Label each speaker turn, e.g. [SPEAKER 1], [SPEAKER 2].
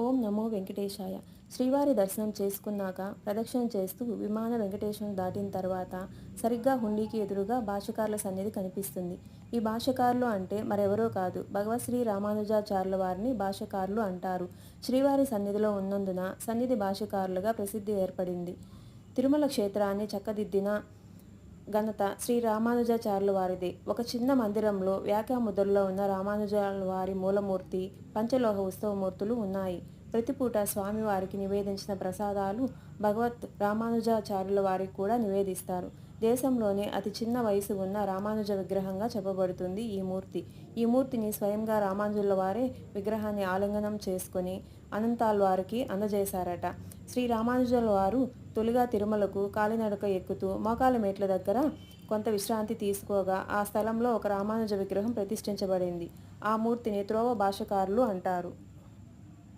[SPEAKER 1] ఓం నమో వెంకటేశాయ. శ్రీవారి దర్శనం చేసుకున్నాక ప్రదక్షిణ చేస్తూ విమాన వెంకటేశ్వరం దాటిన తర్వాత సరిగ్గా హుండీకి ఎదురుగా భాష్యకారుల సన్నిధి కనిపిస్తుంది. ఈ భాష్యకారులు అంటే మరెవరో కాదు, భగవత్ శ్రీ రామానుజాచార్యుల వారిని భాష్యకారులు అంటారు. శ్రీవారి సన్నిధిలో ఉన్నందున సన్నిధి భాష్యకారులుగా ప్రసిద్ధి ఏర్పడింది. తిరుమల క్షేత్రాన్ని చక్కదిద్దిన ఘనత శ్రీ రామానుజాచార్యుల వారిదే. ఒక చిన్న మందిరంలో వ్యాఖ్యాముద్రలో ఉన్న రామానుజాల వారి మూలమూర్తి, పంచలోహ ఉత్సవమూర్తులు ఉన్నాయి. ప్రతిపూట స్వామివారికి నివేదించిన ప్రసాదాలు భగవత్ రామానుజాచార్యుల వారికి కూడా నివేదిస్తారు. దేశంలోనే అతి చిన్న వయసు ఉన్న రామానుజ విగ్రహంగా చెప్పబడుతుంది ఈ మూర్తి. ఈ మూర్తిని స్వయంగా రామానుజుల వారే విగ్రహాన్ని ఆలింగనం చేసుకొని అనంతాళ్వారికి అందజేశారట. శ్రీ రామానుజుల వారు తొలిగా తిరుమలకు కాలినడక ఎక్కుతూ మోకాల మెట్ల దగ్గర కొంత విశ్రాంతి తీసుకోగా ఆ స్థలంలో ఒక రామానుజ విగ్రహం ప్రతిష్ఠించబడింది. ఆ మూర్తిని త్రోవ భాష్యకారులు అంటారు.